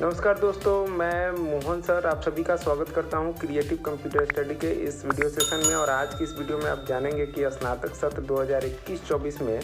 नमस्कार दोस्तों, मैं मोहन सर आप सभी का स्वागत करता हूं क्रिएटिव कंप्यूटर स्टडी के इस वीडियो सेशन में। और आज की इस वीडियो में आप जानेंगे कि स्नातक सत्र 2021-24 में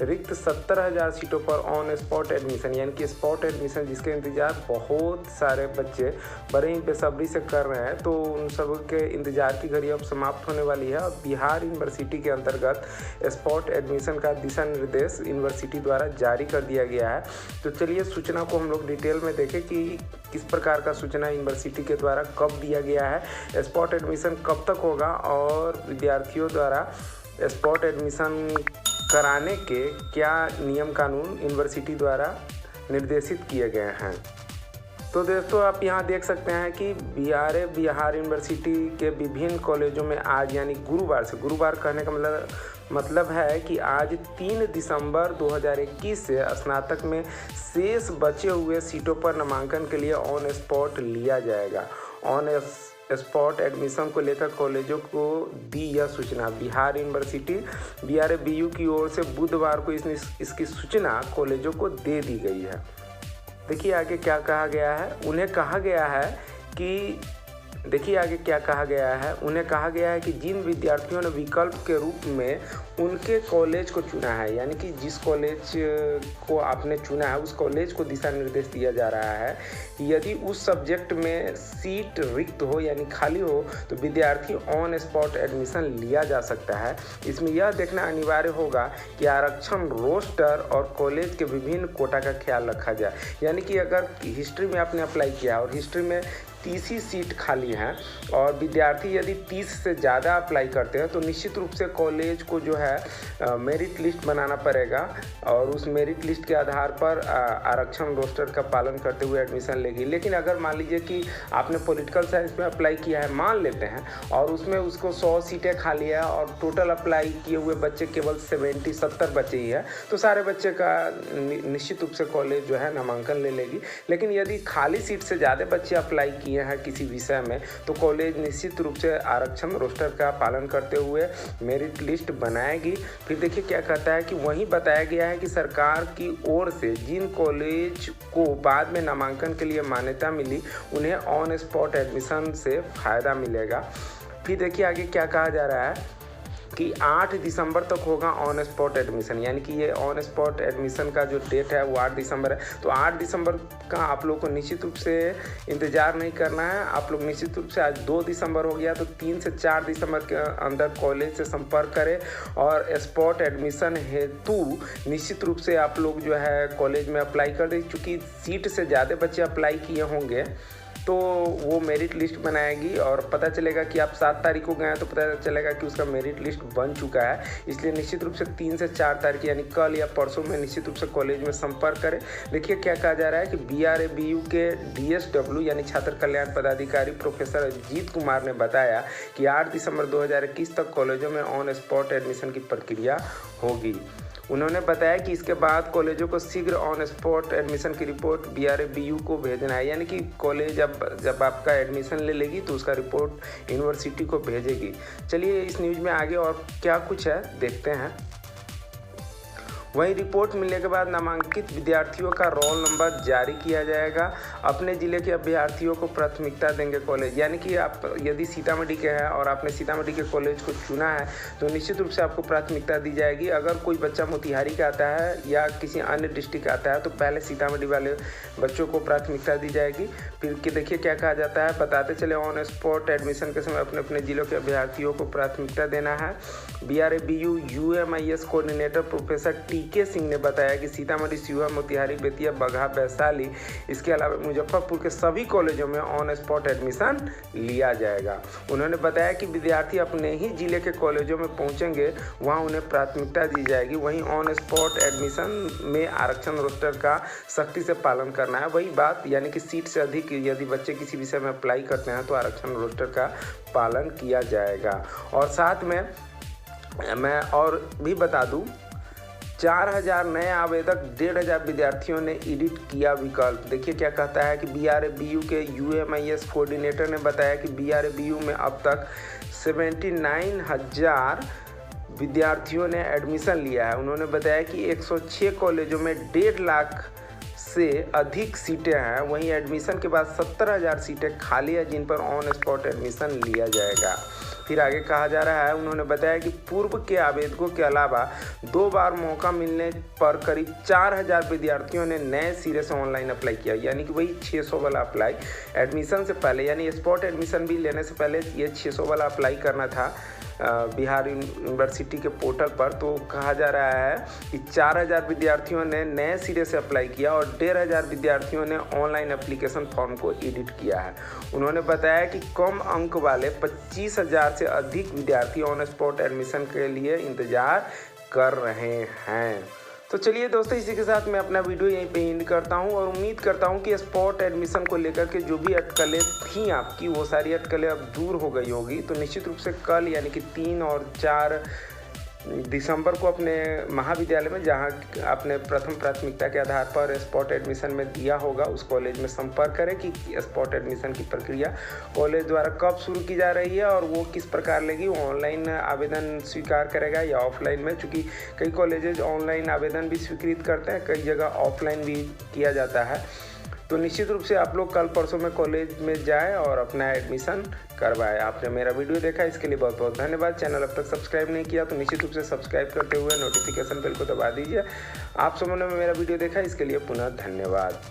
रिक्त 70,000 सीटों पर ऑन स्पॉट एडमिशन यानी कि स्पॉट एडमिशन जिसके इंतज़ार बहुत सारे बच्चे बड़े ही बेसब्री से कर रहे हैं, तो उन सब के इंतज़ार की घड़ी अब समाप्त होने वाली है। और बिहार यूनिवर्सिटी के अंतर्गत स्पॉट एडमिशन का दिशा निर्देश यूनिवर्सिटी द्वारा जारी कर दिया गया है। तो चलिए सूचना को हम लोग डिटेल में देखें कि किस प्रकार का सूचना यूनिवर्सिटी के द्वारा कब दिया गया है, स्पॉट एडमिशन कब तक होगा और विद्यार्थियों द्वारा स्पॉट एडमिशन कराने के क्या नियम कानून यूनिवर्सिटी द्वारा निर्देशित किए गए हैं। तो दोस्तों आप यहाँ देख सकते हैं कि बिहार यूनिवर्सिटी के विभिन्न कॉलेजों में आज यानी गुरुवार कहने का मतलब है कि आज 3 दिसंबर 2021 से स्नातक में शेष बचे हुए सीटों पर नामांकन के लिए ऑन स्पॉट लिया जाएगा। ऑन स्पॉट एडमिशन को लेकर कॉलेजों को दी यह सूचना बिहार यूनिवर्सिटी BU की ओर से बुधवार को इसकी सूचना कॉलेजों को दे दी गई है। देखिए आगे क्या कहा गया है। उन्हें कहा गया है कि जिन विद्यार्थियों ने विकल्प के रूप में उनके कॉलेज को चुना है, यानी कि जिस कॉलेज को आपने चुना है उस कॉलेज को दिशा निर्देश दिया जा रहा है। यदि उस सब्जेक्ट में सीट रिक्त हो यानी खाली हो तो विद्यार्थी ऑन स्पॉट एडमिशन लिया जा सकता है। इसमें यह देखना अनिवार्य होगा कि आरक्षण रोस्टर और कॉलेज के विभिन्न कोटा का ख्याल रखा जाए। यानी कि अगर हिस्ट्री में आपने अप्लाई किया और हिस्ट्री में 30 ही सीट खाली हैं और विद्यार्थी यदि 30 से ज़्यादा अप्लाई करते हैं तो निश्चित रूप से कॉलेज को जो है मेरिट लिस्ट बनाना पड़ेगा और उस मेरिट लिस्ट के आधार पर आरक्षण रोस्टर का पालन करते हुए एडमिशन लेगी। लेकिन अगर मान लीजिए कि आपने पॉलिटिकल साइंस में अप्लाई किया है, मान लेते हैं, और उसमें उसको 100 सीटें खाली है और टोटल अप्लाई किए हुए बच्चे केवल 70 बच्चे ही है, तो सारे बच्चे का निश्चित रूप से कॉलेज जो है नामांकन ले लेगी। लेकिन यदि खाली सीट से ज़्यादा बच्चे अप्लाई किए हैं किसी विषय में तो कॉलेज निश्चित रूप से आरक्षण रोस्टर का पालन करते हुए मेरिट लिस्ट बनाएगी। फिर देखिए क्या कहता है कि वहीं बताया गया है कि सरकार की ओर से जिन कॉलेज को बाद में नामांकन के लिए मान्यता मिली उन्हें ऑन स्पॉट एडमिशन से फ़ायदा मिलेगा। फिर देखिए आगे क्या कहा जा रहा है कि 8 दिसंबर तक होगा ऑन स्पॉट एडमिशन, यानी कि ये ऑन स्पॉट एडमिशन का जो डेट है वो 8 दिसंबर है। तो 8 दिसंबर का आप लोग को निश्चित रूप से इंतज़ार नहीं करना है। आप लोग निश्चित रूप से आज 2 दिसंबर हो गया तो 3 से 4 दिसंबर के अंदर कॉलेज से संपर्क करें और स्पॉट एडमिशन हेतु निश्चित रूप से आप लोग जो है कॉलेज में अप्लाई कर दें। चूँकि सीट से ज़्यादा बच्चे अप्लाई किए होंगे तो वो मेरिट लिस्ट बनाएगी और पता चलेगा कि आप 7 तारीख को गए हैं तो पता चलेगा कि उसका मेरिट लिस्ट बन चुका है। इसलिए निश्चित रूप से 3 से 4 तारीख यानी कल या परसों में निश्चित रूप से कॉलेज में संपर्क करें। देखिए क्या कहा जा रहा है कि BU के DSW यानी छात्र कल्याण पदाधिकारी प्रोफेसर अजीत कुमार ने बताया कि 8 दिसंबर 2021 तक कॉलेजों में ऑन स्पॉट एडमिशन की प्रक्रिया होगी। उन्होंने बताया कि इसके बाद कॉलेजों को शीघ्र ऑन स्पॉट एडमिशन की रिपोर्ट BU को भेजना है, यानी कि कॉलेज जब आपका एडमिशन ले लेगी तो उसका रिपोर्ट यूनिवर्सिटी को भेजेगी। चलिए इस न्यूज़ में आगे और क्या कुछ है देखते हैं। वहीं रिपोर्ट मिलने के बाद नामांकित विद्यार्थियों का रोल नंबर जारी किया जाएगा। अपने ज़िले के अभ्यर्थियों को प्राथमिकता देंगे कॉलेज, यानी कि आप यदि सीतामढ़ी के हैं और आपने सीतामढ़ी के कॉलेज को चुना है तो निश्चित रूप से आपको प्राथमिकता दी जाएगी। अगर कोई बच्चा मोतिहारी का आता है या किसी अन्य डिस्ट्रिक्ट का आता है तो पहले सीतामढ़ी वाले बच्चों को प्राथमिकता दी जाएगी। फिर देखिए क्या कहा जाता है, बताते चले ऑन स्पॉट एडमिशन के समय अपने अपने जिलों के अभ्यर्थियों को प्राथमिकता देना है। BU UMIS coordinator professor TK Singh ने बताया कि सीतामढ़ी, सिवहा, मोतिहारी, बेतिया, बगहा, वैशाली, इसके अलावा मुजफ्फरपुर के सभी कॉलेजों में ऑन स्पॉट एडमिशन लिया जाएगा। उन्होंने बताया कि विद्यार्थी अपने ही जिले के कॉलेजों में पहुंचेंगे, वहां उन्हें प्राथमिकता दी जाएगी। वहीं ऑन स्पॉट एडमिशन में आरक्षण रोस्टर का सख्ती से पालन करना है। वही बात यानी कि सीट से अधिक यदि बच्चे किसी विषय में अप्लाई करते हैं तो आरक्षण रोस्टर का पालन किया जाएगा। और साथ में मैं और भी बता दूं, 4000 नए आवेदक 1500 विद्यार्थियों ने एडिट किया विकल्प। देखिए क्या कहता है कि BU के UMIS कोऑर्डिनेटर ने बताया कि BU में अब तक 79,000 विद्यार्थियों ने एडमिशन लिया है। उन्होंने बताया कि 106 कॉलेजों में 1.5 लाख से अधिक सीटें हैं। वहीं एडमिशन के बाद 70,000 सीटें खाली है जिन पर ऑन स्पॉट एडमिशन लिया जाएगा। फिर आगे कहा जा रहा है, उन्होंने बताया कि पूर्व के आवेदकों के अलावा 2 बार मौका मिलने पर करीब 4,000 विद्यार्थियों ने नए सिरे से ऑनलाइन अप्लाई किया, यानी कि वही 600 वाला अप्लाई एडमिशन से पहले, यानी स्पॉट एडमिशन भी लेने से पहले ये 600 वाला अप्लाई करना था बिहार यूनिवर्सिटी के पोर्टल पर। तो कहा जा रहा है कि 4,000 विद्यार्थियों ने नए सिरे से अप्लाई किया और 1,500 विद्यार्थियों ने ऑनलाइन एप्लीकेशन फॉर्म को एडिट किया है। उन्होंने बताया कि कम अंक वाले 25,000 से अधिक विद्यार्थी ऑन स्पॉट एडमिशन के लिए इंतज़ार कर रहे हैं। तो चलिए दोस्तों, इसी के साथ मैं अपना वीडियो यहीं पे एंड करता हूं और उम्मीद करता हूं कि स्पॉट एडमिशन को लेकर के जो भी अटकलें थी आपकी, वो सारी अटकलें अब दूर हो गई होगी। तो निश्चित रूप से कल यानी कि 3 और 4 दिसंबर को अपने महाविद्यालय में, जहां आपने प्रथम प्राथमिकता के आधार पर स्पॉट एडमिशन में दिया होगा, उस कॉलेज में संपर्क करें कि स्पॉट एडमिशन की प्रक्रिया कॉलेज द्वारा कब शुरू की जा रही है और वो किस प्रकार लेगी। वो ऑनलाइन आवेदन स्वीकार करेगा या ऑफलाइन में, चूँकि कई कॉलेजेज ऑनलाइन आवेदन भी स्वीकृत करते हैं, कई जगह ऑफलाइन भी किया जाता है। तो निश्चित रूप से आप लोग कल परसों में कॉलेज में जाएं और अपना एडमिशन करवाएं। आपने मेरा वीडियो देखा, इसके लिए बहुत बहुत धन्यवाद। चैनल अब तक सब्सक्राइब नहीं किया तो निश्चित रूप से सब्सक्राइब करते हुए नोटिफिकेशन बेल को दबा दीजिए। आप सबों ने मेरा वीडियो देखा, इसके लिए पुनः धन्यवाद।